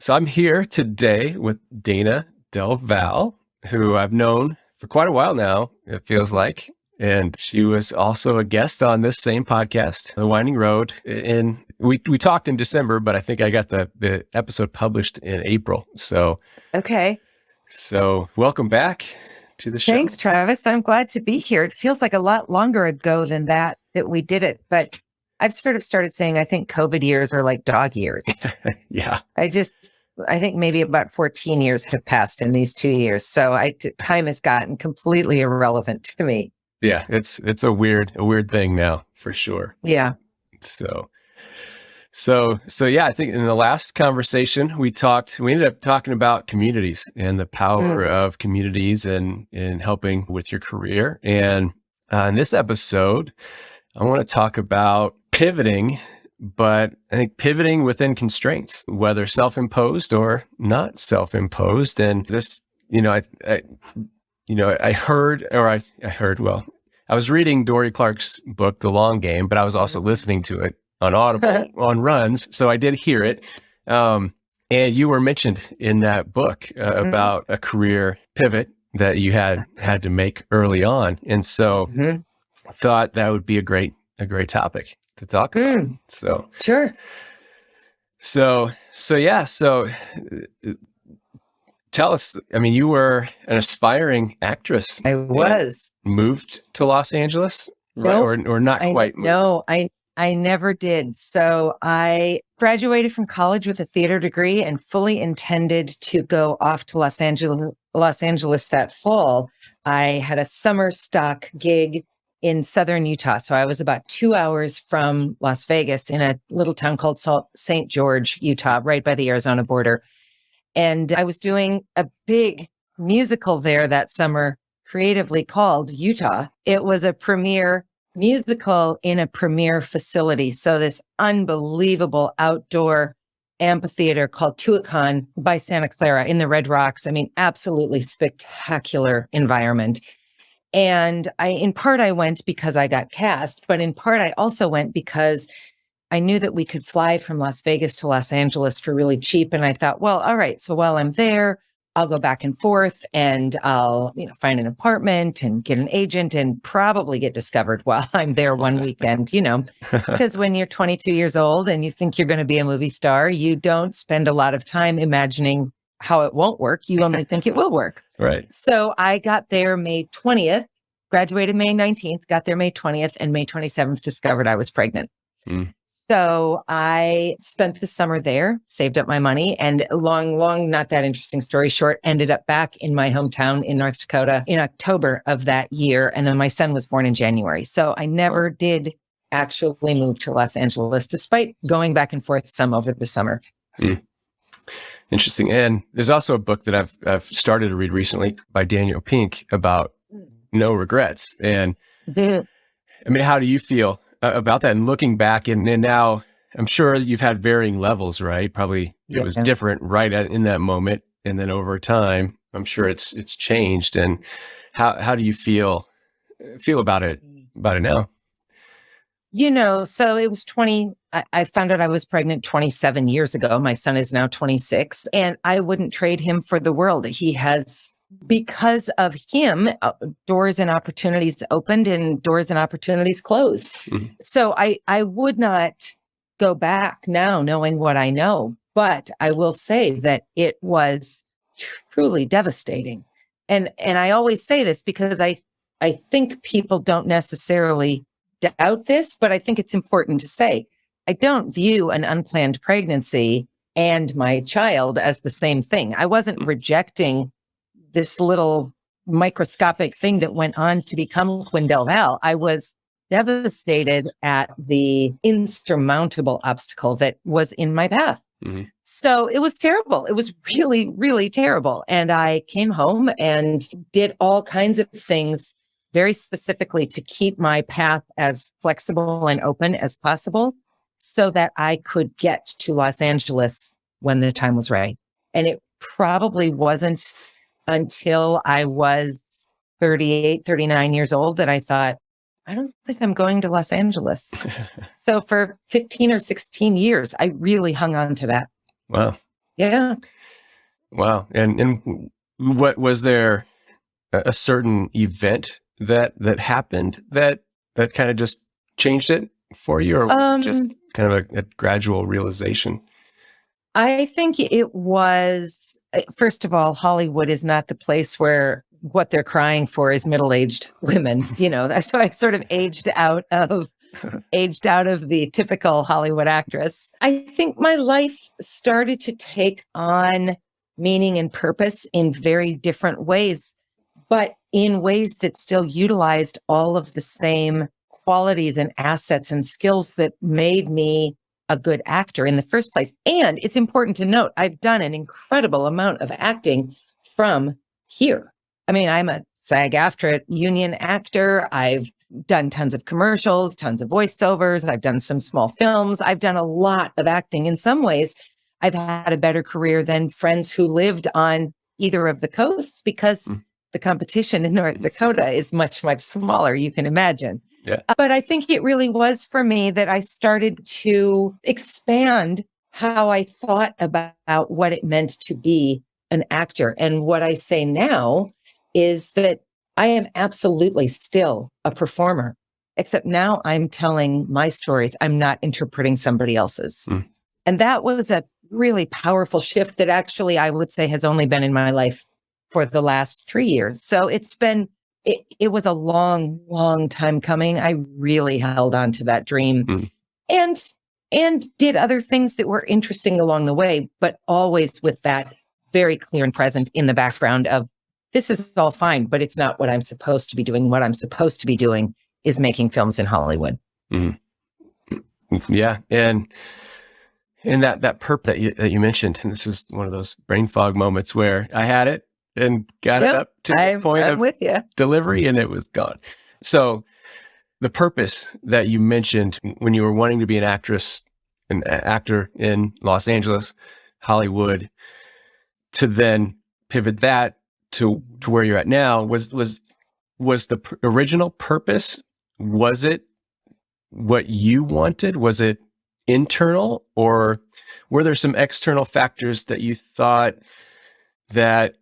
So I'm here today with Dayna Del Val, who I've known for quite a while now, it feels like. And she was also a guest on this same podcast, The Winding Road. And we talked in December, but I think I got the episode published in April. Okay. So welcome back to the show. Thanks, Travis. I'm glad to be here. It feels like a lot longer ago than that we did it, but I've sort of started saying I think COVID years are like dog years. Yeah. I think maybe about 14 years have passed in these 2 years. So time has gotten completely irrelevant to me. Yeah, it's a weird thing now for sure. Yeah. So yeah, I think in the last conversation we ended up talking about communities and the power of communities and in helping with your career. And in this episode, I want to talk about pivoting, but I think pivoting within constraints, whether self-imposed or not self-imposed. And this, I was reading Dory Clark's book, The Long Game, but I was also listening to it on Audible on runs. So I did hear it. And you were mentioned in that book about a career pivot that you had to make early on. And so I thought that would be a great topic to talk about. So sure. So tell us, I mean, you were an aspiring actress. I was. Moved to Los Angeles, right? Nope. Or not quite moved? No, I never did. So I graduated from college with a theater degree and fully intended to go off to Los Angeles that fall. I had a summer stock gig in southern Utah. So I was about 2 hours from Las Vegas in a little town called St. George, Utah, right by the Arizona border. And I was doing a big musical there that summer, creatively called Utah. It was a premiere musical in a premiere facility. So this unbelievable outdoor amphitheater called Tuacahn by Santa Clara in the Red Rocks. I mean, absolutely spectacular environment. And in part I went because I got cast, but in part I also went because I knew that we could fly from Las Vegas to Los Angeles for really cheap. And I thought, well, all right, so while I'm there, I'll go back and forth and I'll, find an apartment and get an agent and probably get discovered while I'm there one weekend, because when you're 22 years old and you think you're going to be a movie star, you don't spend a lot of time imagining how it won't work. You only think it will work. Right. So I got there May 20th, graduated May 19th, got there May 20th, and May 27th discovered I was pregnant. So I spent the summer there, saved up my money, and long, not that interesting story short, ended up back in my hometown in North Dakota in October of that year. And then my son was born in January. So I never did actually move to Los Angeles, despite going back and forth some over the summer. Interesting. And there's also a book that I've started to read recently by Daniel Pink about no regrets. And I mean, how do you feel about that? And looking back and now I'm sure you've had varying levels, right? Probably it was different right in that moment. And then over time, I'm sure it's changed. And how do you feel about it now? So it was I found out I was pregnant 27 years ago. My son is now 26 and I wouldn't trade him for the world. He has, because of him, doors and opportunities opened and doors and opportunities closed. So I would not go back now knowing what I know, but I will say that it was truly devastating. And I always say this because I think people don't necessarily doubt this, but I think it's important to say, I don't view an unplanned pregnancy and my child as the same thing. I wasn't rejecting this little microscopic thing that went on to become Dayna Del Val. I was devastated at the insurmountable obstacle that was in my path. So it was terrible. It was really, really terrible. And I came home and did all kinds of things very specifically to keep my path as flexible and open as possible so that I could get to Los Angeles when the time was right. And it probably wasn't until I was 38, 39 years old that I thought, I don't think I'm going to Los Angeles. So for 15 or 16 years, I really hung on to that. Wow. Yeah. Wow. And what was there a certain event that happened that kind of just changed it for you, or was it just Um, kind of a gradual realization? I think it was, first of all, Hollywood is not the place where what they're crying for is middle-aged women. So I sort of aged out of the typical Hollywood actress. I think my life started to take on meaning and purpose in very different ways, but in ways that still utilized all of the same qualities and assets and skills that made me a good actor in the first place. And it's important to note, I've done an incredible amount of acting from here. I mean, I'm a SAG-AFTRA union actor. I've done tons of commercials, tons of voiceovers. I've done some small films. I've done a lot of acting. In some ways, I've had a better career than friends who lived on either of the coasts because the competition in North Dakota is much, much smaller, you can imagine. Yeah. But I think it really was for me that I started to expand how I thought about what it meant to be an actor. And what I say now is that I am absolutely still a performer, except now I'm telling my stories. I'm not interpreting somebody else's. And that was a really powerful shift that actually I would say has only been in my life for the last 3 years. So it was a long, long time coming. I really held on to that dream and did other things that were interesting along the way, but always with that very clear and present in the background of this is all fine, but it's not what I'm supposed to be doing. What I'm supposed to be doing is making films in Hollywood. Yeah. And that perp that you mentioned, and this is one of those brain fog moments where I had it and got it up to the point I'm of with you. delivery and it was gone. So the purpose that you mentioned when you were wanting to be an actor in Los Angeles, Hollywood, to then pivot that to where you're at now was the original purpose? Was it what you wanted? Was it internal, or were there some external factors that you thought that,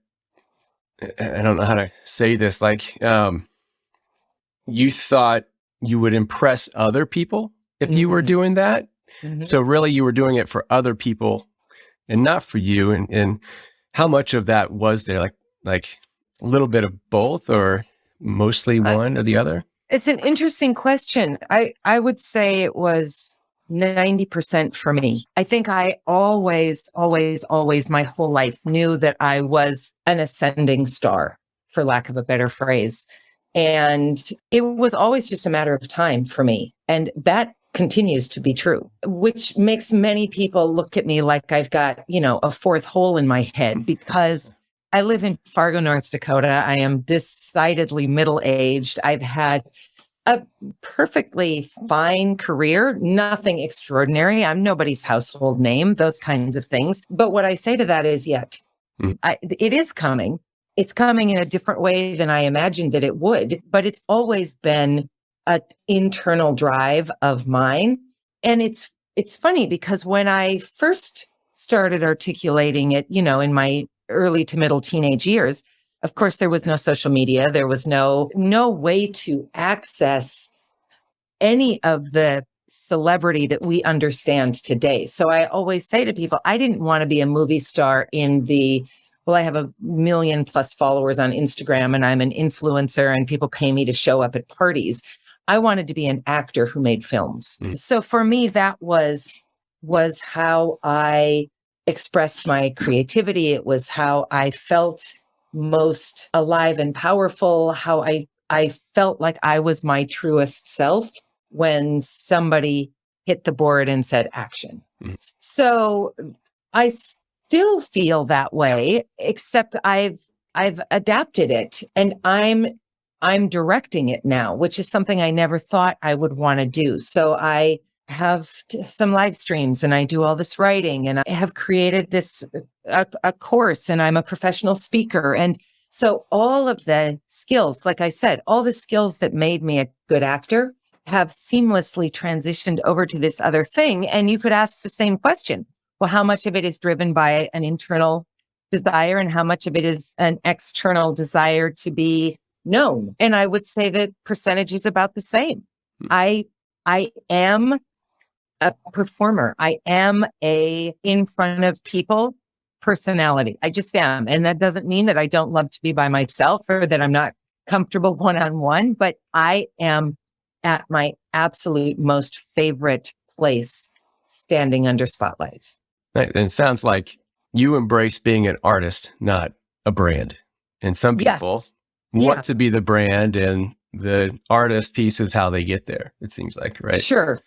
I don't know how to say this, like, you thought you would impress other people if you were doing that? So really you were doing it for other people and not for you. And how much of that was there? Like a little bit of both, or mostly one or the other? It's an interesting question. I would say it was 90% for me. I think I always my whole life knew that I was an ascending star, for lack of a better phrase. And it was always just a matter of time for me. And that continues to be true, which makes many people look at me like I've got, a fourth hole in my head, because I live in Fargo, North Dakota. I am decidedly middle-aged. I've had a perfectly fine career, nothing extraordinary. I'm nobody's household name, those kinds of things. But what I say to that is, it is coming. It's coming in a different way than I imagined that it would, but it's always been an internal drive of mine. And it's funny because when I first started articulating it, in my early to middle teenage years, of course, there was no social media. There was no way to access any of the celebrity that we understand today. So I always say to people, I didn't want to be a movie star I have 1 million plus followers on Instagram and I'm an influencer and people pay me to show up at parties. I wanted to be an actor who made films. So for me, that was how I expressed my creativity. It was how I felt most alive and powerful, how I felt like I was my truest self when somebody hit the board and said action. So I still feel that way, except I've adapted it and I'm directing it now, which is something I never thought I would want to do. So I have some live streams and I do all this writing and I have created this a course and I'm a professional speaker. And so all of the skills, like I said, all the skills that made me a good actor have seamlessly transitioned over to this other thing. And you could ask the same question. Well, how much of it is driven by an internal desire and how much of it is an external desire to be known? And I would say that percentage is about the same. I am a performer. I am a in front of people personality. I just am. And that doesn't mean that I don't love to be by myself or that I'm not comfortable one-on-one, but I am at my absolute most favorite place standing under spotlights. And it sounds like you embrace being an artist, not a brand. And some people want to be the brand, and the artist piece is how they get there, it seems like, right? Sure.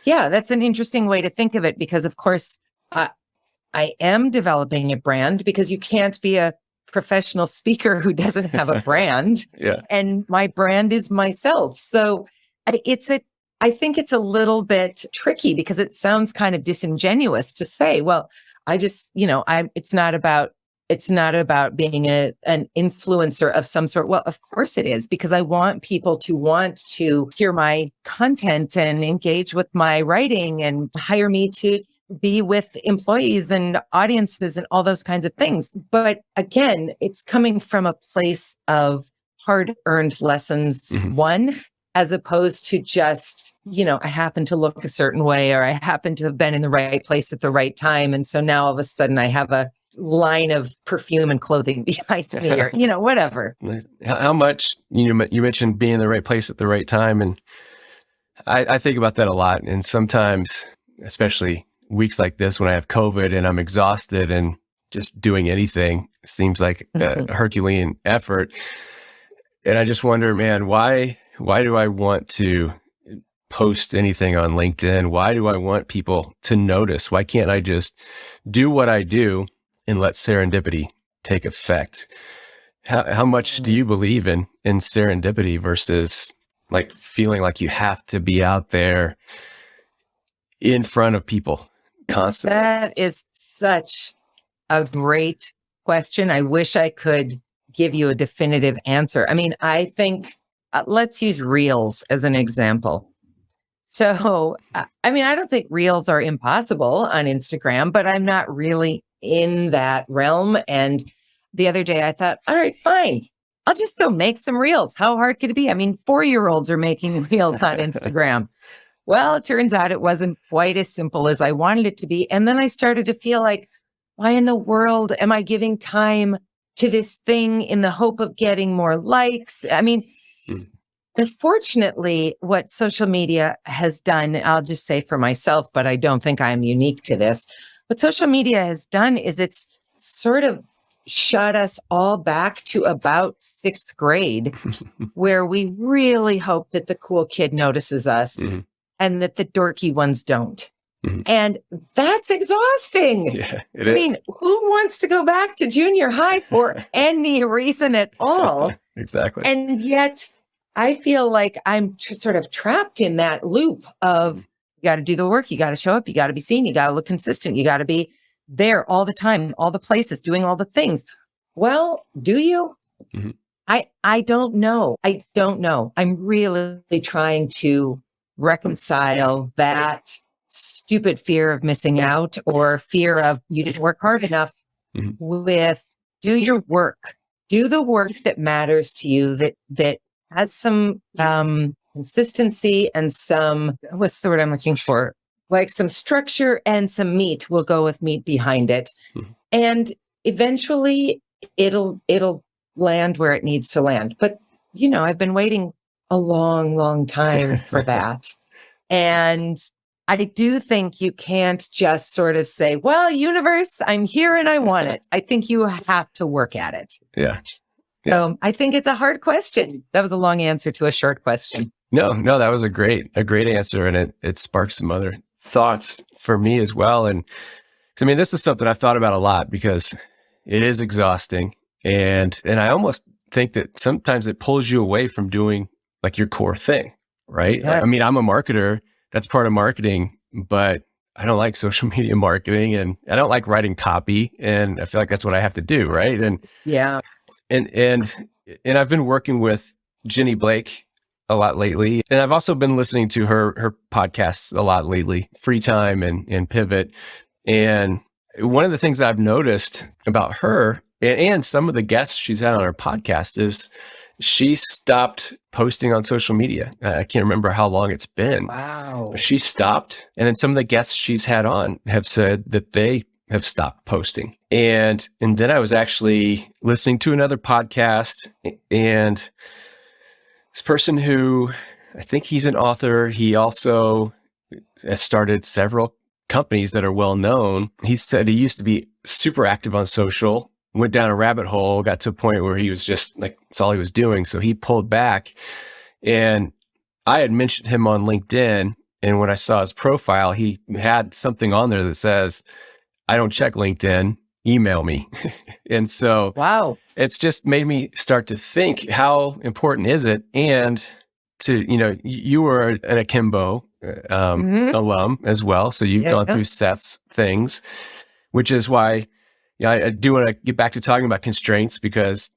Yeah, that's an interesting way to think of it because, of course, I am developing a brand because you can't be a professional speaker who doesn't have a brand. Yeah. And my brand is myself. So I think it's a little bit tricky because it sounds kind of disingenuous to say, well, I just, it's not about being an influencer of some sort. Well, of course it is, because I want people to want to hear my content and engage with my writing and hire me to be with employees and audiences and all those kinds of things. But again, it's coming from a place of hard-earned lessons, one, as opposed to just, I happen to look a certain way or I happen to have been in the right place at the right time. And so now all of a sudden I have a line of perfume and clothing behind me or, whatever. How much, you mentioned being in the right place at the right time. And I think about that a lot. And sometimes, especially weeks like this when I have COVID and I'm exhausted and just doing anything seems like a Herculean effort. And I just wonder, man, why do I want to post anything on LinkedIn? Why do I want people to notice? Why can't I just do what I do and let serendipity take effect? How much do you believe in serendipity versus like feeling like you have to be out there in front of people constantly? That is such a great question. I wish I could give you a definitive answer. I mean, I think let's use Reels as an example. So, I don't think Reels are impossible on Instagram, but I'm not really in that realm. And the other day I thought, all right, fine. I'll just go make some Reels. How hard could it be? 4-year-olds are making Reels on Instagram. Well, it turns out it wasn't quite as simple as I wanted it to be. And then I started to feel like, why in the world am I giving time to this thing in the hope of getting more likes? Unfortunately, what social media has done, I'll just say for myself, but I don't think I'm unique to this. What social media has done is it's sort of shot us all back to about 6th grade, where we really hope that the cool kid notices us and that the dorky ones don't. And that's exhausting. Yeah, it is. Who wants to go back to junior high for any reason at all? Exactly. And yet I feel like I'm sort of trapped in that loop of you got to do the work, you got to show up, you got to be seen, you got to look consistent, you got to be there all the time, all the places, doing all the things. Well, do you? I don't know. I'm really trying to reconcile that stupid fear of missing out or fear of you didn't work hard enough with do your work. Do the work that matters to you, that has some consistency and some, what's the word I'm looking for? Like some structure and some meat. We'll go with meat behind it. And eventually it'll land where it needs to land. But, I've been waiting a long, long time for that. And I do think you can't just sort of say, well, universe, I'm here and I want it. I think you have to work at it. Yeah. So I think it's a hard question. That was a long answer to a short question. No, that was a great answer. And it sparked some other thoughts for me as well. And this is something I've thought about a lot because it is exhausting. And I almost think that sometimes it pulls you away from doing like your core thing, right? Yeah. I'm a marketer. That's part of marketing, but I don't like social media marketing and I don't like writing copy. And I feel like that's what I have to do. Right. And yeah. And I've been working with Jenny Blake a lot lately. And I've also been listening to her podcasts a lot lately, Free Time and Pivot. And one of the things I've noticed about her and some of the guests she's had on her podcast is she stopped posting on social media. I can't remember how long it's been. Wow. But she stopped. And then some of the guests she's had on have said that they have stopped posting. And then I was actually listening to another podcast, and this person who, I think he's an author, he also has started several companies that are well known. He said he used to be super active on social, went down a rabbit hole, got to a point where he was just like, that's all he was doing. So he pulled back. And I had mentioned him on LinkedIn. And when I saw his profile, he had something on there that says, I don't check LinkedIn, email me. And so wow, it's just made me start to think, how important is it? And to, you were an Akimbo alum as well. So you've gone through Seth's things, which is why I do want to get back to talking about constraints, because,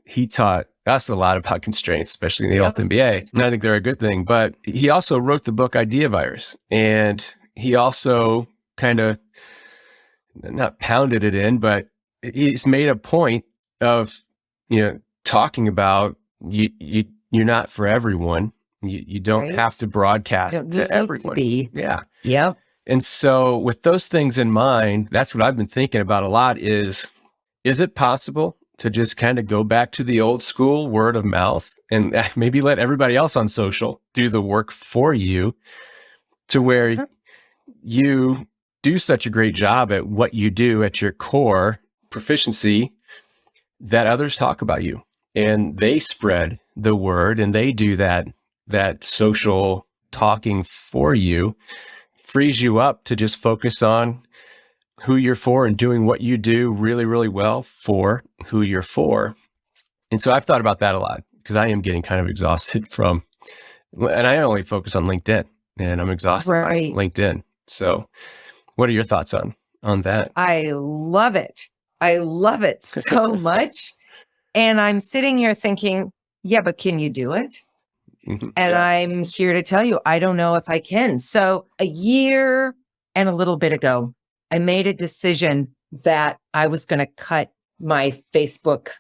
he taught us a lot about constraints, especially in the Alt MBA. And I think they're a good thing. But he also wrote the book Idea Virus. And he also kind of not pounded it in, but he's made a point of, talking about you're not for everyone. You don't have to broadcast to everyone. Yeah. Yep. And so with those things in mind, that's what I've been thinking about a lot is it possible to just kind of go back to the old school word of mouth and maybe let everybody else on social do the work for you, to where you do such a great job at what you do at your core proficiency that others talk about you and they spread the word and they do that social talking for you, frees you up to just focus on who you're for and doing what you do really, really well for who you're for. And so I've thought about that a lot, because I am getting kind of exhausted and I only focus on LinkedIn, and I'm exhausted by LinkedIn. So what are your thoughts on that? I love it. I love it so much. And I'm sitting here thinking, yeah, but can you do it? And I'm here to tell you, I don't know if I can. So a year and a little bit ago, I made a decision that I was going to cut my Facebook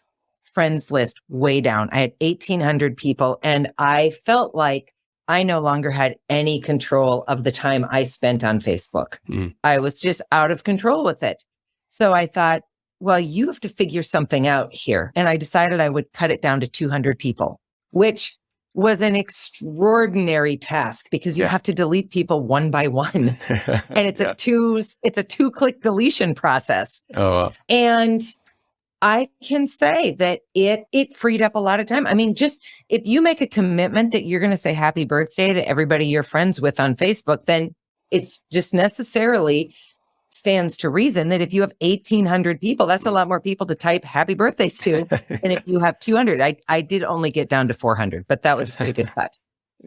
friends list way down. I had 1,800 people, and I felt like I no longer had any control of the time I spent on Facebook. I was just out of control with it. So I thought, well, you have to figure something out here. And I decided I would cut it down to 200 people, which was an extraordinary task, because you have to delete people one by one. And it's a two-click deletion process. And I can say that it freed up a lot of time. I mean, just if you make a commitment that you're going to say happy birthday to everybody you're friends with on Facebook, then it's just necessarily stands to reason that if you have 1,800 people, that's a lot more people to type happy birthdays to than if you have 200. I did only get down to 400, but that was a pretty good cut.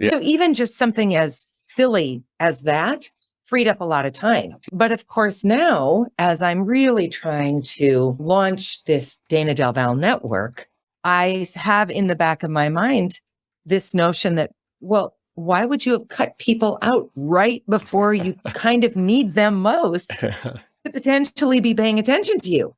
So even just something as silly as that freed up a lot of time. But of course, now, as I'm really trying to launch this Dayna Del Val network, I have in the back of my mind this notion that, well, why would you have cut people out right before you kind of need them most to potentially be paying attention to you?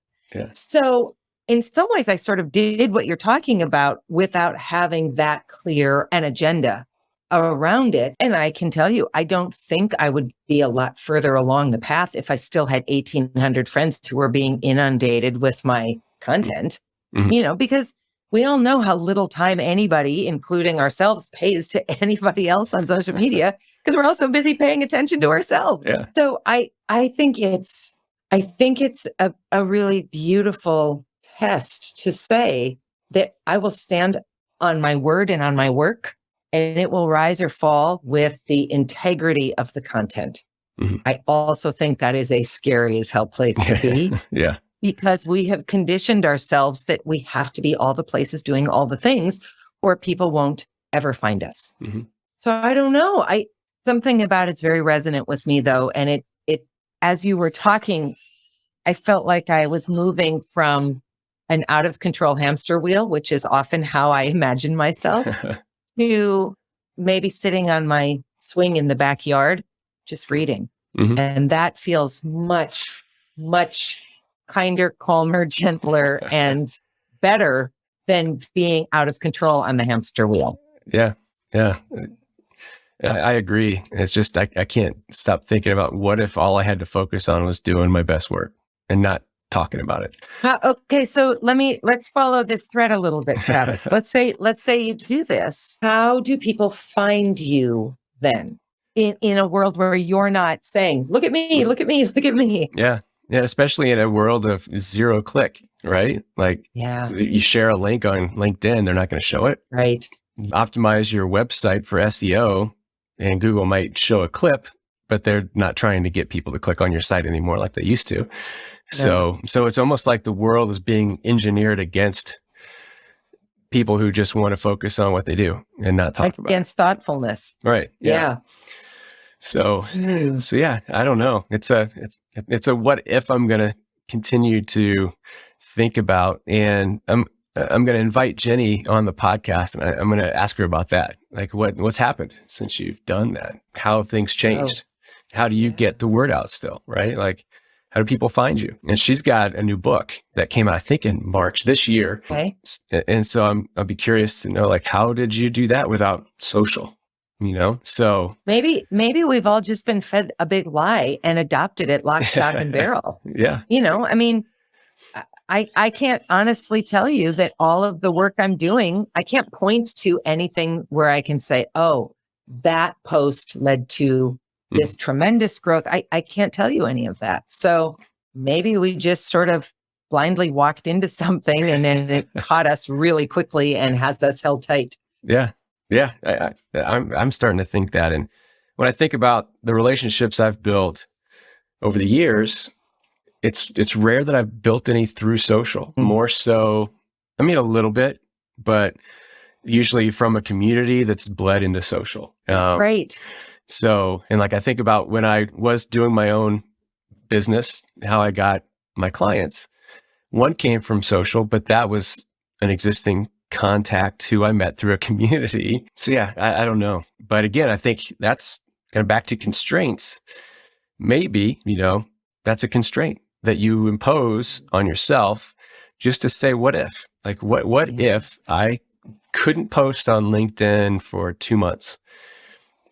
So in some ways, I sort of did what you're talking about without having that clear an agenda around it. And I can tell you, I don't think I would be a lot further along the path if I still had 1,800 friends who were being inundated with my content, because we all know how little time anybody, including ourselves, pays to anybody else on social media, because we're all so busy paying attention to ourselves. So I think it's a really beautiful test to say that I will stand on my word and on my work, and it will rise or fall with the integrity of the content. I also think that is a scary as hell place to be. Because we have conditioned ourselves that we have to be all the places doing all the things, or people won't ever find us. So I don't know. Something about it's very resonant with me though. And it, as you were talking, I felt like I was moving from an out of control hamster wheel, which is often how I imagine myself, to maybe sitting on my swing in the backyard, just reading. Mhm. And that feels much, much kinder, calmer, gentler, and better than being out of control on the hamster wheel. Yeah. Yeah. I agree. It's just, I can't stop thinking about what if all I had to focus on was doing my best work and not talking about it. Okay, so let's follow this thread a little bit, Travis. Let's say you do this. How do people find you then in a world where you're not saying, look at me, look at me, look at me? Yeah. Yeah. Especially in a world of zero click, right? Like Yeah, you share a link on LinkedIn, they're not going to show it. right. Optimize your website for SEO, and Google might show a clip, but they're not trying to get people to click on your site anymore like they used to. So it's almost like the world is being engineered against people who just want to focus on what they do and not talk about it. Against thoughtfulness. Right. Yeah. So yeah, I don't know. It's a what if I'm going to continue to think about, and I'm going to invite Jenny on the podcast, and I'm going to ask her about that. Like what's happened since you've done that? How have things changed? How do you get the word out still, right? Like, how do people find you? And she's got a new book that came out, I think, in March this year. Okay. And so I'll be curious to know, like, how did you do that without social? So Maybe we've all just been fed a big lie and adopted it lock, stock, and barrel. Yeah. I mean, I can't honestly tell you that all of the work I'm doing, I can't point to anything where I can say, oh, that post led to this tremendous growth. I can't tell you any of that. So maybe we just sort of blindly walked into something and then it caught us really quickly and has us held tight. Yeah. Yeah. I'm starting to think that. And when I think about the relationships I've built over the years, it's rare that I've built any through social. More so, I mean, a little bit, but usually from a community that's bled into social. Right. So, and like I think about when I was doing my own business, how I got my clients. One came from social, but that was an existing contact who I met through a community. So yeah, I don't know. But again, I think that's kind of back to constraints. Maybe, that's a constraint that you impose on yourself just to say, what if? Like, what if I couldn't post on LinkedIn for 2 months?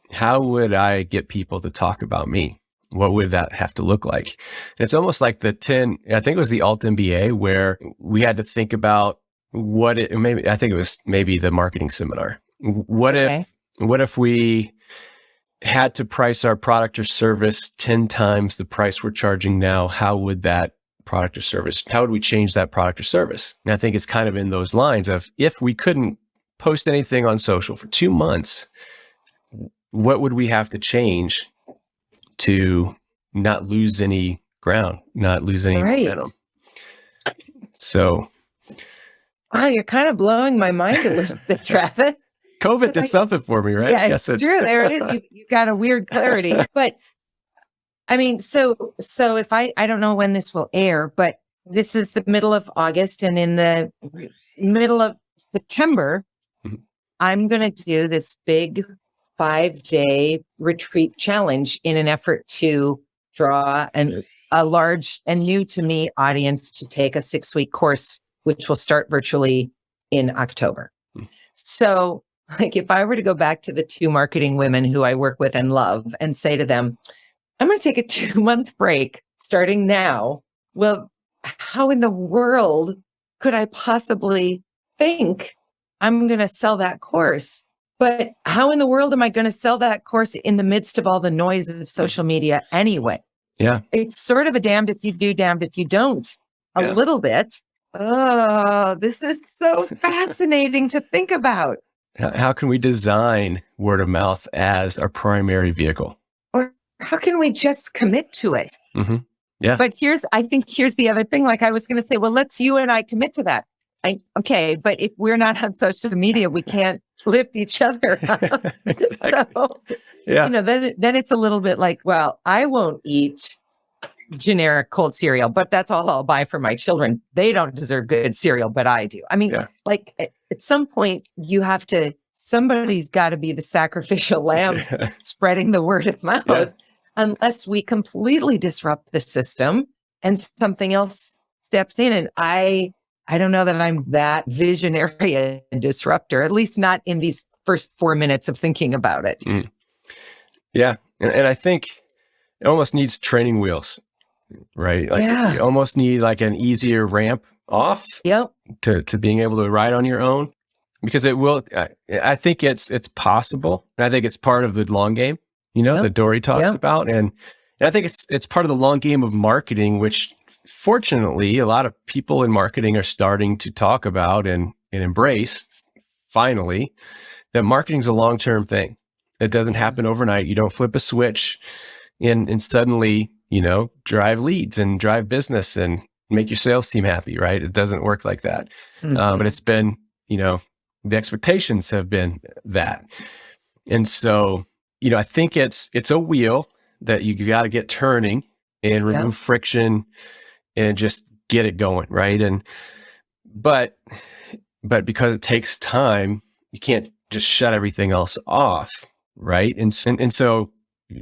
How would I get people to talk about me? What would that have to look like? And it's almost like I think it was the Alt MBA where we had to think about I think it was maybe the marketing seminar. What if we had to price our product or service 10 times the price we're charging now? How would that product or service, how would we change that product or service? And I think it's kind of in those lines of, if we couldn't post anything on social for 2 months, what would we have to change to not lose any ground, not lose any momentum? So, wow, you're kind of blowing my mind a little bit, Travis. COVID did something for me, right? Yeah, it's true. There it is. You got a weird clarity. But I mean, so if I don't know when this will air, but this is the middle of August, and in the middle of September, I'm going to do this big 5-day retreat challenge in an effort to draw a large and new to me audience to take a 6-week course, which will start virtually in October. So, like, if I were to go back to the 2 marketing women who I work with and love and say to them, I'm going to take a 2-month break starting now. Well, how in the world could I possibly think I'm going to sell that course? But how in the world am I going to sell that course in the midst of all the noise of social media anyway? Yeah. It's sort of a damned if you do, damned if you don't, a little bit. Oh, this is so fascinating to think about. How can we design word of mouth as our primary vehicle? Or how can we just commit to it? Mm-hmm. Yeah. But I think here's the other thing. Like, I was going to say, well, let's you and I commit to that. Okay, but if we're not on social media, we can't lift each other up. Exactly. So, yeah. Then it's a little bit like, well, I won't eat generic cold cereal, but that's all I'll buy for my children. They don't deserve good cereal, but I do. I mean, like, at some point somebody's got to be the sacrificial lamb spreading the word of mouth. unless we completely disrupt the system and something else steps in. And I don't know that I'm that visionary a disruptor, at least not in these first 4 minutes of thinking about it. Yeah. And I think it almost needs training wheels, right? Like you almost need like an easier ramp off to being able to ride on your own, because it will, I think it's possible. And I think it's part of the long game, that Dory talks about. And I think it's part of the long game of marketing, which fortunately a lot of people in marketing are starting to talk about and embrace finally, that marketing is a long-term thing. It doesn't happen overnight. You don't flip a switch and suddenly, drive leads and drive business and make your sales team happy, right? It doesn't work like that. But it's been, the expectations have been that. And so, I think it's a wheel that you got to get turning and remove friction and just get it going, right? But because it takes time, you can't just shut everything else off, right? And so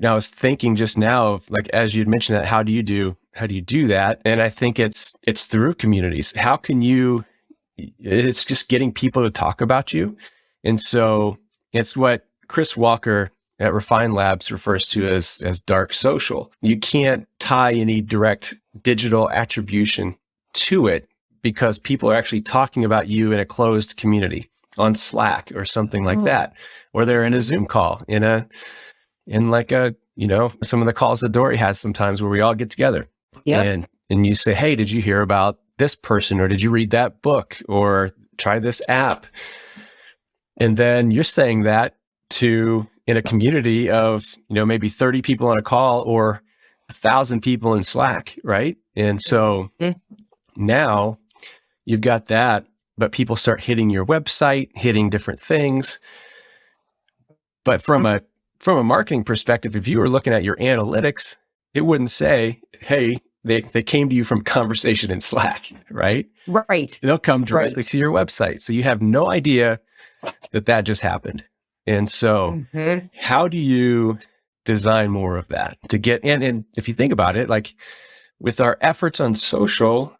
I was thinking just now of, like, as you'd mentioned that, how do you do that? And I think it's through communities. How can it's just getting people to talk about you. And so it's what Chris Walker at Refine Labs refers to as dark social. You can't tie any direct digital attribution to it, because people are actually talking about you in a closed community on Slack or something like that, or they're in a Zoom call in like some of the calls that Dory has sometimes where we all get together and you say, hey, did you hear about this person, or did you read that book, or try this app? And then you're saying that in a community of, maybe 30 people on a call or 1,000 people in Slack, right? And so now you've got that, but people start hitting your website, hitting different things. But from a marketing perspective, if you were looking at your analytics, it wouldn't say, hey, they came to you from conversation in Slack, right? Right. They'll come directly to your website. So you have no idea that just happened. And so how do you design more of that to get in? And if you think about it, like with our efforts on social,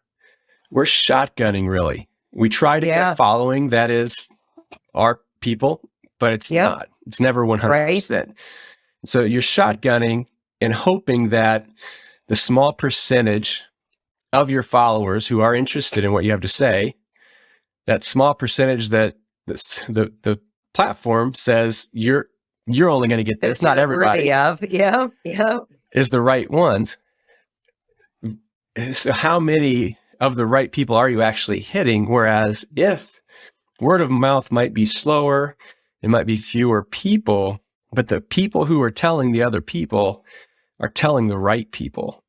we're shotgunning, really. We try to get following that is our people, but it's not. It's never 100%. So you're shotgunning and hoping that the small percentage of your followers who are interested in what you have to say, that small percentage that the platform says you're only going to get this, not everybody is the right ones. So how many of the right people are you actually hitting? Whereas if word of mouth might be slower, it might be fewer people, but the people who are telling the other people are telling the right people.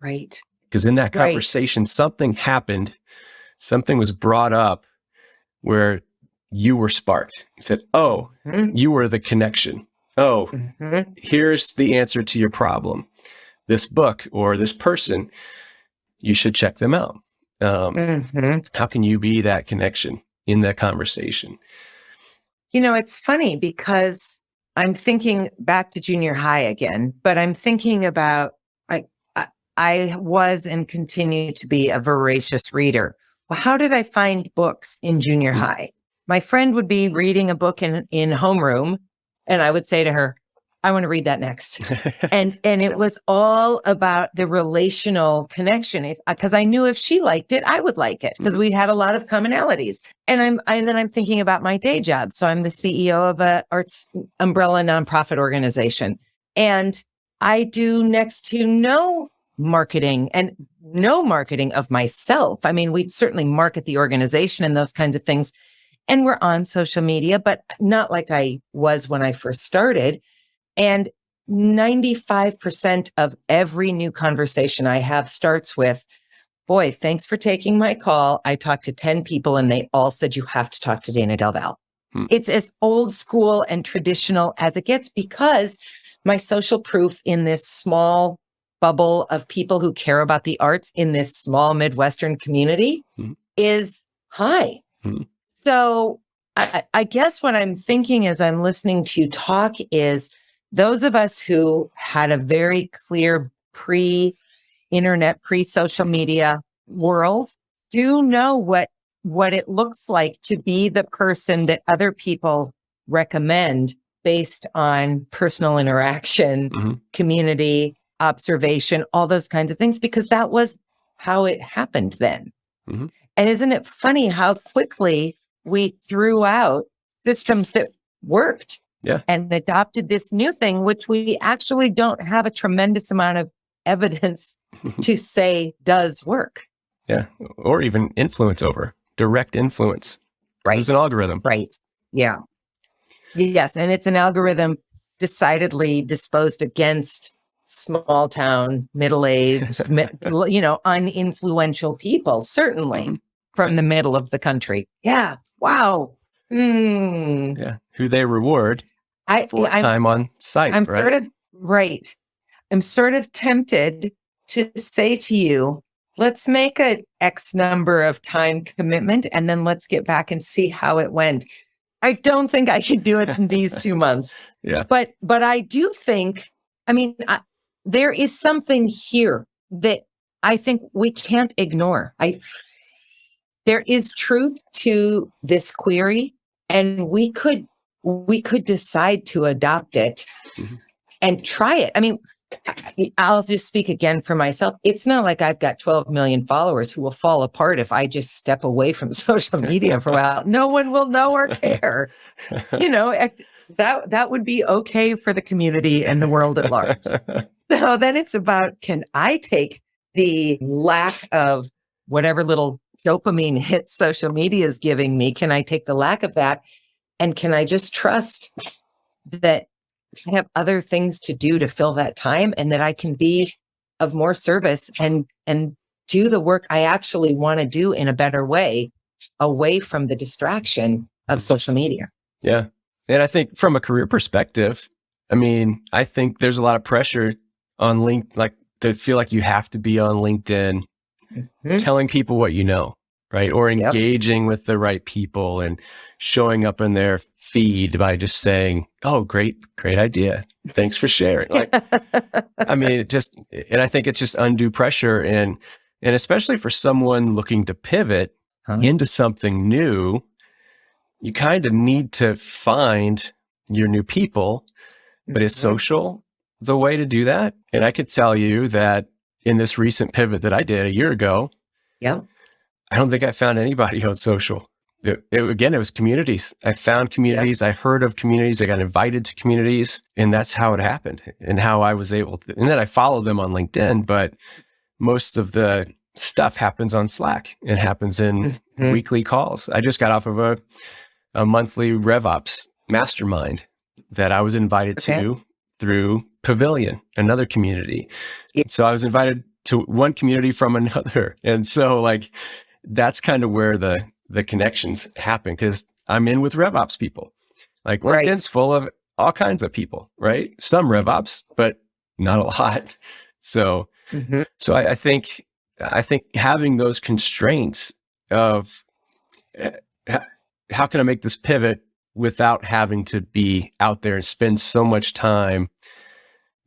Right. Because in that conversation, something happened, something was brought up where you were sparked. You said, oh, you were the connection. Oh, here's the answer to your problem. This book or this person, you should check them out. How can you be that connection in that conversation? It's funny because I'm thinking back to junior high again, but I'm thinking about, I was and continue to be a voracious reader. Well, how did I find books in junior high? My friend would be reading a book in homeroom, and I would say to her, I want to read that next. and it was all about the relational connection, because I knew if she liked it, I would like it, because we had a lot of commonalities. And then I'm thinking about my day job. So I'm the CEO of a arts umbrella nonprofit organization, and I do next to no marketing of myself. I mean, we certainly market the organization and those kinds of things. And we're on social media, but not like I was when I first started. And 95% of every new conversation I have starts with, boy, thanks for taking my call. I talked to 10 people and they all said, you have to talk to Dayna Del Val. It's as old school and traditional as it gets, because my social proof in this small bubble of people who care about the arts in this small Midwestern community is high. So I guess what I'm thinking as I'm listening to you talk is those of us who had a very clear pre-internet, pre-social media world do know what it looks like to be the person that other people recommend based on personal interaction, community, observation, all those kinds of things, because that was how it happened then. And isn't it funny how quickly we threw out systems that worked and adopted this new thing, which we actually don't have a tremendous amount of evidence to say does work. Yeah. Or even influence over, direct influence. Right. It's an algorithm. Right. Yeah. Yes. And it's an algorithm decidedly disposed against small town, middle-aged, uninfluential people, certainly from the middle of the country. Yeah. Wow. Yeah. Who they reward for time on site. I'm right? I'm sort of tempted to say to you, let's make a X number of time commitment and then let's get back and see how it went. I don't think I could do it in these 2 months. Yeah. But I do think, there is something here that I think we can't ignore. There is truth to this query, and we could decide to adopt it and try it. I'll just speak again for myself. It's not like I've got 12 million followers who will fall apart if I just step away from social media for a while. No one will know or care. That would be okay for the community and the world at large. So then it's about, can I take the lack of whatever little dopamine hit social media is giving me? Can I take the lack of that? And can I just trust that I have other things to do to fill that time, and that I can be of more service and do the work I actually want to do in a better way, away from the distraction of social media? Yeah. And I think from a career perspective, I think there's a lot of pressure on to feel like you have to be on LinkedIn, telling people what you know, right? Or engaging with the right people and showing up in their feed by just saying, "Oh, great idea. Thanks for sharing." And I think it's just undue pressure, and especially for someone looking to pivot into something new, you kind of need to find your new people, but is social the way to do that? And I could tell you that in this recent pivot that I did a year ago, I don't think I found anybody on social. It was communities. I found communities. I heard of communities. I got invited to communities, and that's how it happened, and how I was able to. And then I followed them on LinkedIn, but most of the stuff happens on Slack and happens in weekly calls. I just got off of a monthly RevOps mastermind that I was invited to through Pavilion, another community. So I was invited to one community from another. And so that's kind of where the connections happen, because I'm in with RevOps people. LinkedIn's full of all kinds of people, right? Some RevOps, but not a lot. So, I think having those constraints of how can I make this pivot without having to be out there and spend so much time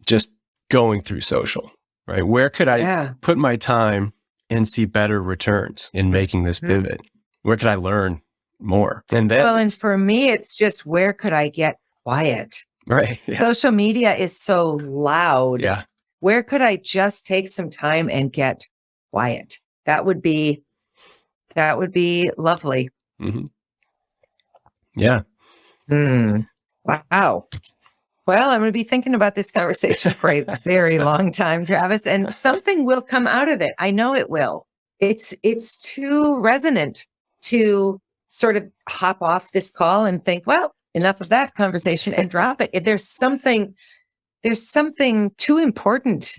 just going through social, right? Where could I put my time and see better returns in making this pivot? Where could I learn more? And then, and for me, it's just, where could I get quiet? Right. Yeah. Social media is so loud. Yeah. Where could I just take some time and get quiet? That would be lovely. Yeah. Wow. Well, I'm going to be thinking about this conversation for a very long time, Travis, and something will come out of it. I know it will. It's too resonant to sort of hop off this call and think, well, enough of that conversation, and drop it. There's something too important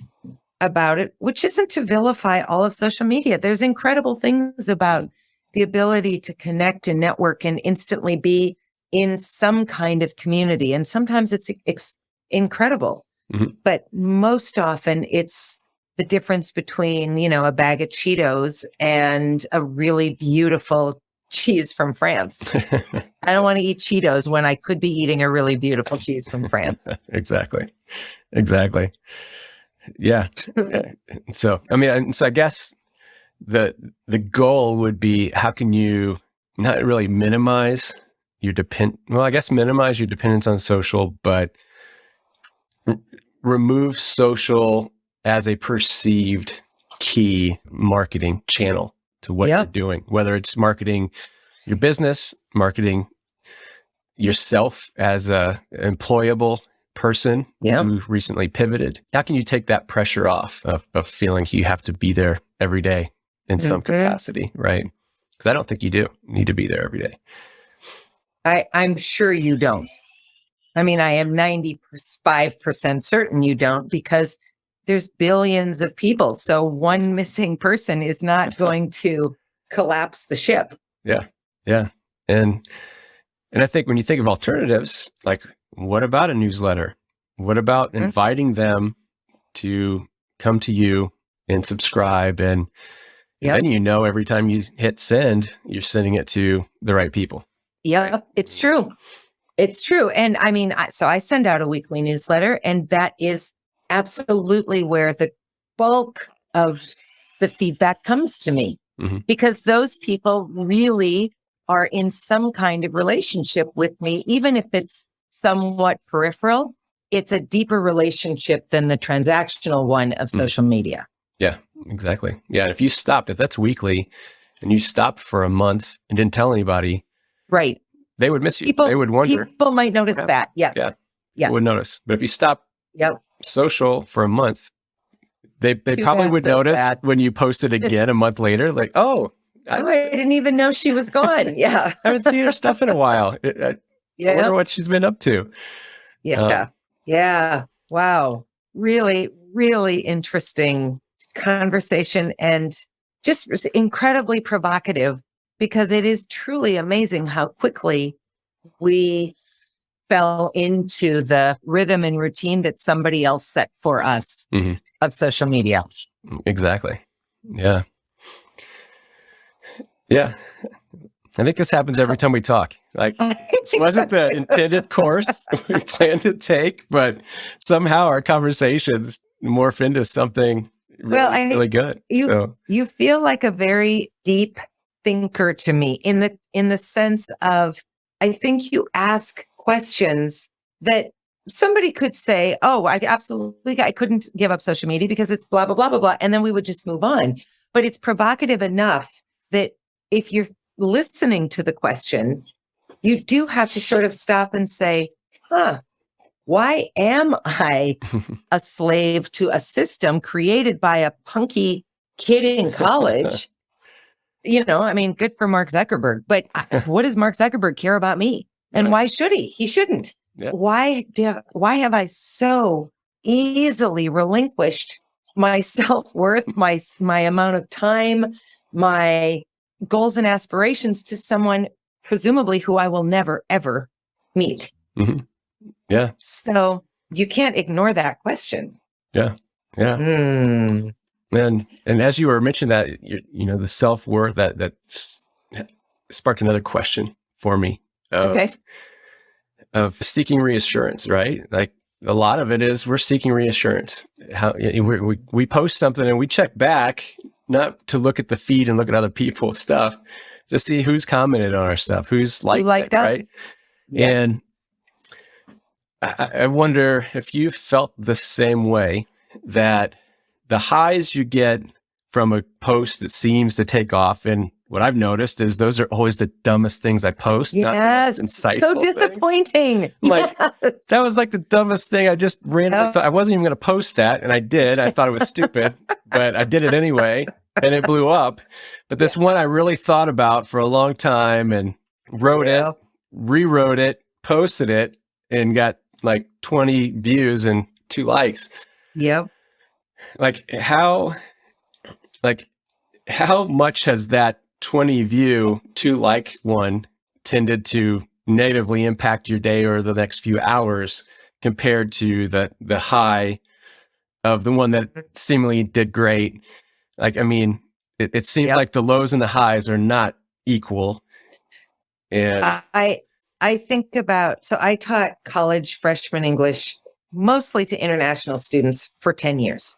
about it, which isn't to vilify all of social media. There's incredible things about the ability to connect and network and instantly be in some kind of community. And sometimes it's incredible, but most often it's the difference between, a bag of Cheetos and a really beautiful cheese from France. I don't want to eat Cheetos when I could be eating a really beautiful cheese from France. Exactly. Yeah. So, I mean, so I guess the goal would be, how can you not really minimize your minimize your dependence on social, but remove social as a perceived key marketing channel to what you're doing, whether it's marketing your business, marketing yourself as a employable person who recently pivoted. How can you take that pressure off of feeling you have to be there every day in some capacity, right? Because I don't think you do need to be there every day. I'm sure you don't. I mean, I am 95% certain you don't, because there's billions of people. So one missing person is not going to collapse the ship. Yeah. And I think when you think of alternatives, like, what about a newsletter? What about inviting them to come to you and subscribe? And then, every time you hit send, you're sending it to the right people. Yep, right? It's true. It's true. And I mean, so I send out a weekly newsletter, and that is absolutely where the bulk of the feedback comes to me, because those people really are in some kind of relationship with me, even if it's somewhat peripheral. It's a deeper relationship than the transactional one of social media. Yeah, exactly. Yeah. And if that's weekly and you stopped for a month and didn't tell anybody, right, they would miss you. They would wonder. People might notice that. Yes. Yeah. Yes. Would notice. But if you stop social for a month, they probably would notice when you posted again a month later, like, I didn't even know she was gone. Yeah. I haven't seen her stuff in a while. I wonder what she's been up to. Yeah. Wow. Really, really interesting conversation, and just incredibly provocative, because it is truly amazing how quickly we fell into the rhythm and routine that somebody else set for us of social media. Exactly. Yeah. Yeah. I think this happens every time we talk. Like, it wasn't the intended course we planned to take, but somehow our conversations morph into something really good. You feel like a very deep thinker to me, in the sense of, I think you ask questions that somebody could say, I couldn't give up social media because it's blah, blah, blah, blah, blah. And then we would just move on. But it's provocative enough that if you're listening to the question, you do have to sort of stop and say, why am I a slave to a system created by a punky kid in college? I mean, good for Mark Zuckerberg, but what does Mark Zuckerberg care about me? And why should he? He shouldn't. Yeah. Why have I so easily relinquished my self-worth, my amount of time, my goals and aspirations to someone presumably who I will never, ever meet? Yeah. So you can't ignore that question. Yeah. And as you were mentioning that, the self-worth, that sparked another question for me of seeking reassurance, right? Like, a lot of it is we're seeking reassurance. How we post something and we check back, not to look at the feed and look at other people's stuff, to see who's commented on our stuff, who's liked it, us, right? Yeah. And I wonder if you felt the same way, that the highs you get from a post that seems to take off, and what I've noticed is those are always the dumbest things I post. Yes, not insightful so disappointing. Like, that was like the dumbest thing. I just randomly thought I wasn't even going to post that, and I did. I thought it was stupid, but I did it anyway, and it blew up. But this one I really thought about for a long time, and wrote it, rewrote it, posted it, and got like 20 views and 2 likes. Yep. How much has that 20 view, 2 like one tended to negatively impact your day or the next few hours, compared to the high of the one that seemingly did great? Like, I mean, it seems like the lows and the highs are not equal. And I think about, so I taught college freshman English mostly to international students for 10 years.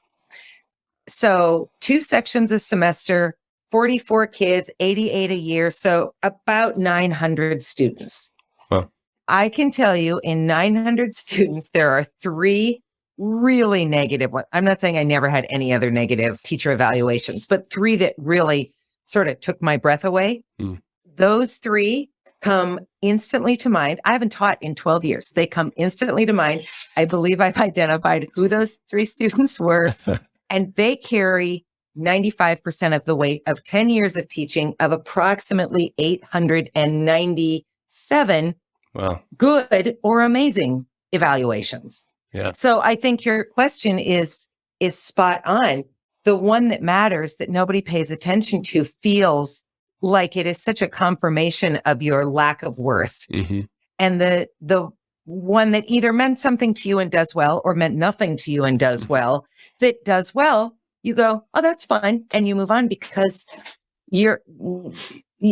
So 2 sections a semester, 44 kids, 88 a year. So about 900 students. well, I can tell you in 900 students, there are 3 really negative ones. I'm not saying I never had any other negative teacher evaluations, but 3 that really sort of took my breath away. Those 3 come instantly to mind. I haven't taught in 12 years. They come instantly to mind. I believe I've identified who those 3 students were, and they carry 95% of the weight of 10 years of teaching of approximately 897 well, good or amazing evaluations. yeah, So I think your question is spot on. The one that matters that nobody pays attention to feels like it is such a confirmation of your lack of worth. And the one that either meant something to you and does well, or meant nothing to you and does well, that does well, you go, oh, that's fine. And you move on because you're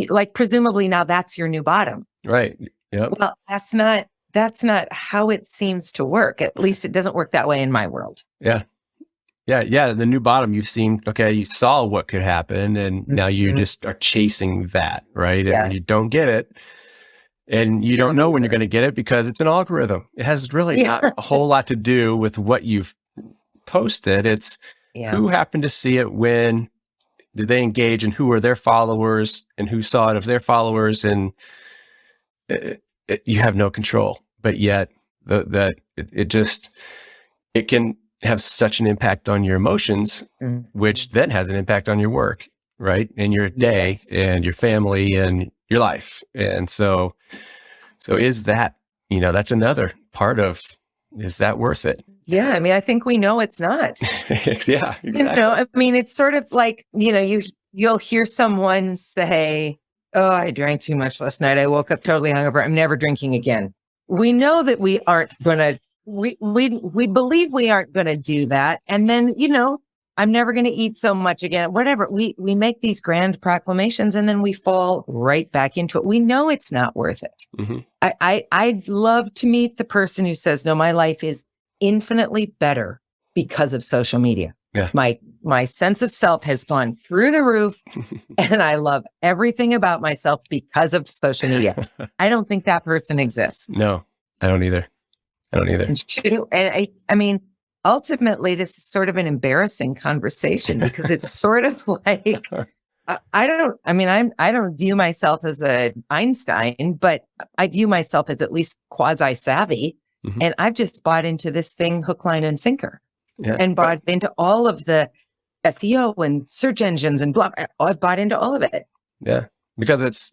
like, presumably now that's your new bottom. right. Yep. Well, that's not how it seems to work. At least it doesn't work that way in my world. Yeah. The new bottom, you saw what could happen, and now you just are chasing that, right? Yes. And you don't get it. And you don't know when you're going to get it because it's an algorithm. It has really not a whole lot to do with what you've posted. It's who happened to see it, when did they engage, and who are their followers, and who saw it of their followers. And you have no control, but yet it can have such an impact on your emotions, which then has an impact on your work, right? And your day and your family and your life. And so is that, that's another part of, is that worth it? Yeah. I mean, I think we know it's not. Yeah, exactly. I mean, it's sort of like, you'll hear someone say, oh, I drank too much last night. I woke up totally hungover. I'm never drinking again. We know that we aren't going to, we believe we aren't going to do that. And then, I'm never going to eat so much again, whatever. We make these grand proclamations and then we fall right back into it. We know it's not worth it. I'd love to meet the person who says, no, my life is infinitely better because of social media. Yeah. My sense of self has gone through the roof and I love everything about myself because of social media. I don't think that person exists. No, I don't either. And I mean, ultimately, this is sort of an embarrassing conversation because it's sort of like, I don't view myself as an Einstein, but I view myself as at least quasi savvy. And I've just bought into this thing hook, line, and sinker, and bought into all of the SEO and search engines and blah. I've bought into all of it. Yeah, because it's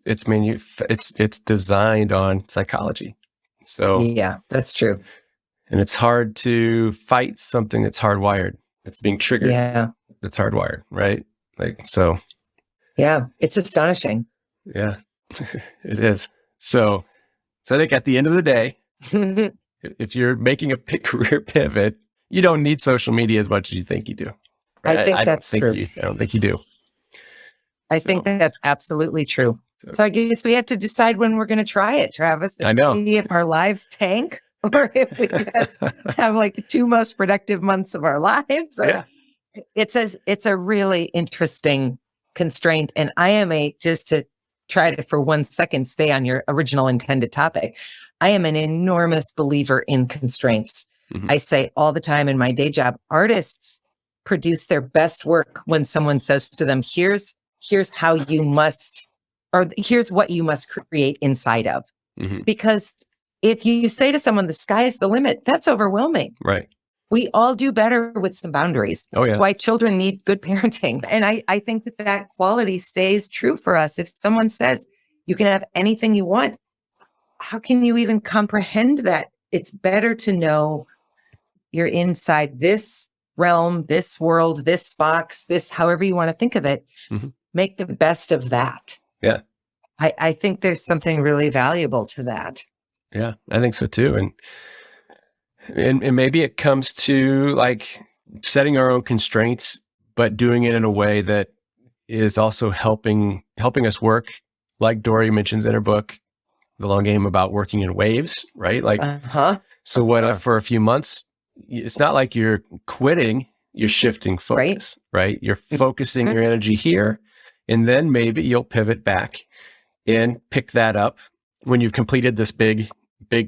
designed on psychology. So yeah, that's true. And it's hard to fight something that's hardwired. It's being triggered. Yeah, it's hardwired, right? So. Yeah, it's astonishing. Yeah, it is. So I think at the end of the day, if you're making a career pivot, you don't need social media as much as you think you do. Right? I think that's true. I don't think you do. I think that's absolutely true. So I guess we have to decide when we're going to try it, Travis. I know. See if our lives tank or if we just have like the 2 most productive months of our lives. Yeah. It's a really interesting constraint. And I am just to try to, for 1 second, stay on your original intended topic. I am an enormous believer in constraints. I say all the time in my day job, artists produce their best work when someone says to them, here's how you must, or here's what you must create inside of. Because if you say to someone, the sky is the limit, that's overwhelming. Right. We all do better with some boundaries. Oh, yeah. That's why children need good parenting. And I think that quality stays true for us. If someone says you can have anything you want, how can you even comprehend that? It's better to know you're inside this realm, this world, this box, this, however you want to think of it. Make the best of that. Yeah. I think there's something really valuable to that. Yeah, I think so too. And maybe it comes to like setting our own constraints, but doing it in a way that is also helping us work, like Dory mentions in her book, the long game about working in waves, right? Like, so what if for a few months, it's not like you're quitting, you're shifting focus, right? You're focusing your energy here, and then maybe you'll pivot back and pick that up when you've completed this big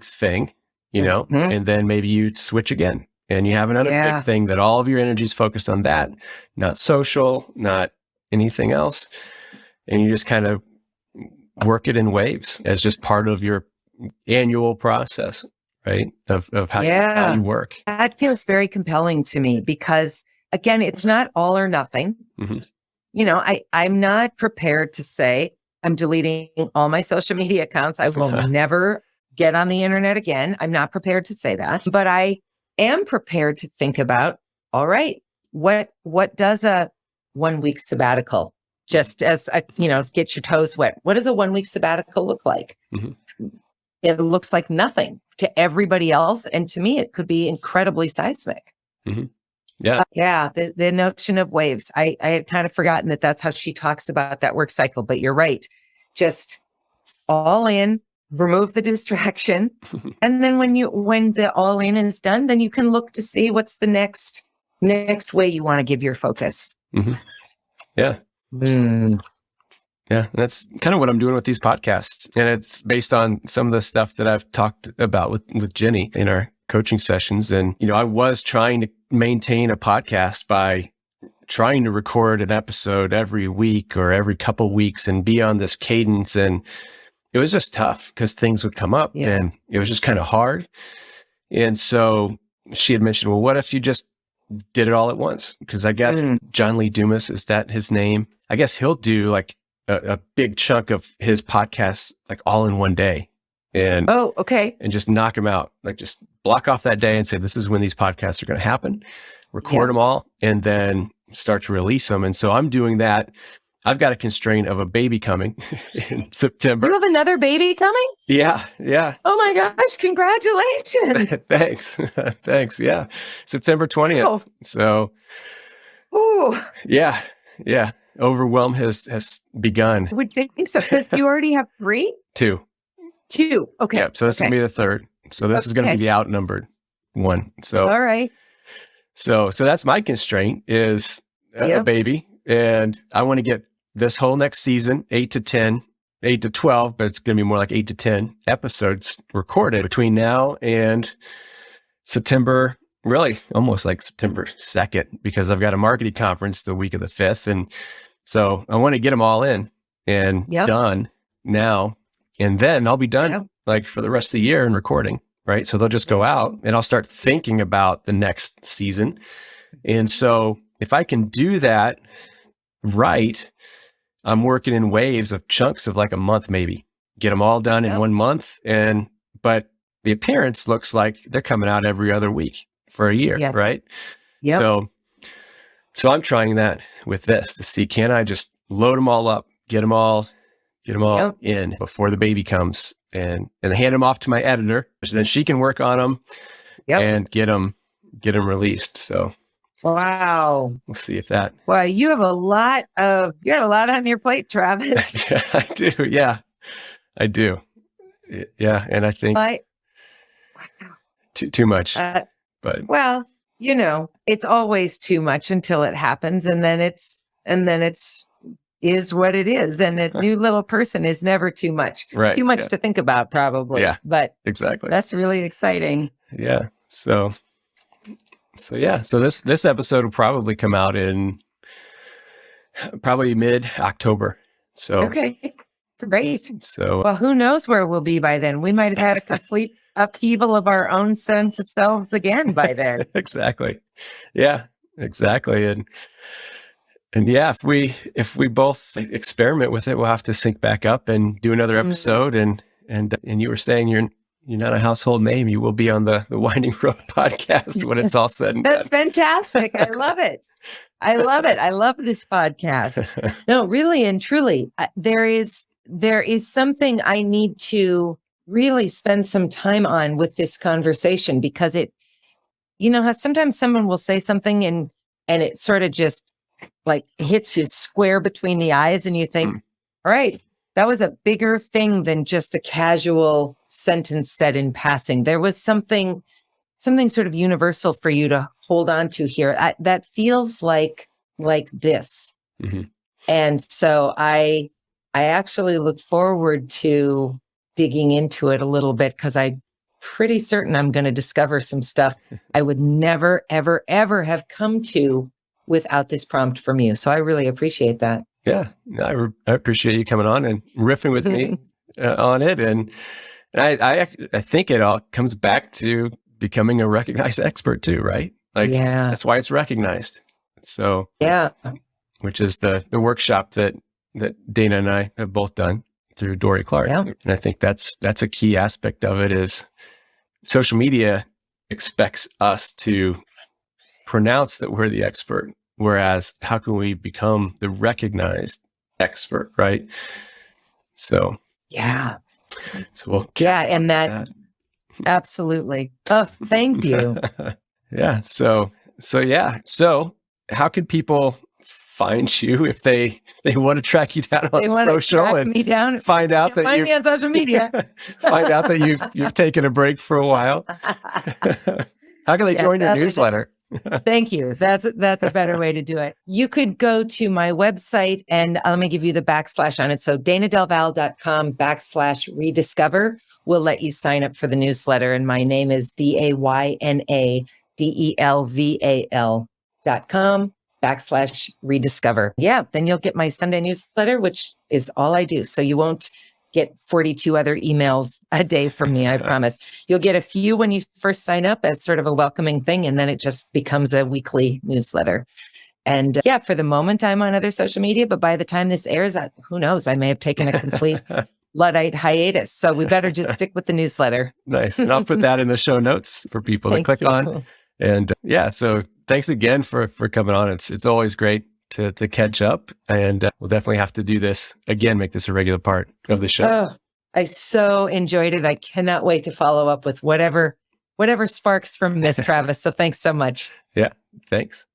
thing, and then maybe you switch again and you have another big thing that all of your energy is focused on that, not social, not anything else. And you just kind of work it in waves as just part of your annual process, right? Of how you work. That feels very compelling to me because, again, it's not all or nothing. I'm not prepared to say I'm deleting all my social media accounts. I will never get on the internet again. I'm not prepared to say that, but I am prepared to think about, all right, what does a 1 week sabbatical, just as get your toes wet. What does a 1 week sabbatical look like? It looks like nothing to everybody else. And to me, it could be incredibly seismic. The notion of waves. I had kind of forgotten that that's how she talks about that work cycle, but you're right. Just all in, remove the distraction. And then when the all in is done, then you can look to see what's the next way you want to give your focus. Yeah. Yeah. That's kind of what I'm doing with these podcasts. And it's based on some of the stuff that I've talked about with Jenny in our coaching sessions. And, I was trying to maintain a podcast by trying to record an episode every week or every couple weeks and be on this cadence. And it was just tough because things would come up and it was just kind of hard. And so she had mentioned, well, what if you just did it all at once? Because I guess John Lee Dumas, is that his name? I guess he'll do like a big chunk of his podcasts like all in one day. And and just knock them out. Like just block off that day and say, this is when these podcasts are going to happen. Record them all and then start to release them. And so I'm doing that. I've got a constraint of a baby coming in September. You have another baby coming? Yeah. Oh my gosh, congratulations. Thanks. Yeah. September 20th. Oh. So yeah. Overwhelm has begun. I would think so, because you already have 3? 2. Okay. Yeah. So this is going to be the third. So this is going to be the outnumbered one. So all right. So that's my constraint is a baby. And I want to get this whole next season, 8 to 12, but it's going to be more like 8 to 10 episodes recorded between now and September, really almost like September 2nd, because I've got a marketing conference the week of the 5th. And so I want to get them all in and done now. And then I'll be done like for the rest of the year in recording, right? So they'll just go out and I'll start thinking about the next season. And so if I can do that right, I'm working in waves of chunks of like a month, maybe get them all done in 1 month. But the appearance looks like they're coming out every other week for a year, right? So I'm trying that with this to see, can I just load them all up, get them all in before the baby comes and hand them off to my editor. So then she can work on them and get them released. So wow. We'll see if that. Well, you have a lot on your plate, Travis. I do. Yeah, I do. Yeah. And I think too much, but well, it's always too much until it happens. And then it's is what it is. And a new little person is never too much, too much to think about probably. Yeah, but exactly. That's really exciting. Yeah. So this episode will probably come out in probably mid-October. So okay, great. So well, who knows where we'll be by then? We might have had a complete upheaval of our own sense of selves again by then. Exactly. Yeah, exactly. And yeah, if we both experiment with it, we'll have to sync back up and do another episode. And you were saying you're not a household name. You will be on the Winding Road podcast when it's all said and done. That's fantastic. I love it. I love this podcast. No, really and truly, there is something I need to really spend some time on with this conversation, because it, how sometimes someone will say something and it sort of just like hits you square between the eyes and you think, all right, that was a bigger thing than just a casual sentence said in passing. There was something sort of universal for you to hold on to here. That feels like this. Mm-hmm. And so I actually look forward to digging into it a little bit, because I'm pretty certain I'm going to discover some stuff I would never, ever, ever have come to without this prompt from you. So I really appreciate that. Yeah, I appreciate you coming on and riffing with me on it. And I think it all comes back to becoming a recognized expert too, right? Like, yeah, that's why it's recognized. So yeah, which is the workshop that Dayna and I have both done through Dory Clark. Yeah. And I think that's a key aspect of it. Is social media expects us to pronounce that we're the expert, whereas how can we become the recognized expert, right? So yeah, we'll and that. Absolutely. Oh, thank you. Yeah. So how could people find you if they want to track you down on social and find out that find me on social media? Find out that you've taken a break for a while. How can they join your newsletter? Thank you. That's a better way to do it. You could go to my website, and let me give you the /on it. So DaynaDelVal.com/rediscover will let you sign up for the newsletter. And my name is DaynaDelVal.com/rediscover. Yeah, then you'll get my Sunday newsletter, which is all I do. So you won't get 42 other emails a day from me, I promise. You'll get a few when you first sign up as sort of a welcoming thing, and then it just becomes a weekly newsletter. And for the moment, I'm on other social media, but by the time this airs, who knows, I may have taken a complete Luddite hiatus. So we better just stick with the newsletter. Nice. And I'll put that in the show notes for people to click on. And so thanks again for coming on. It's always great to catch up, and we'll definitely have to do this again, make this a regular part of the show. Oh, I so enjoyed it. I cannot wait to follow up with whatever sparks from Miss Travis. So thanks so much. Yeah, thanks.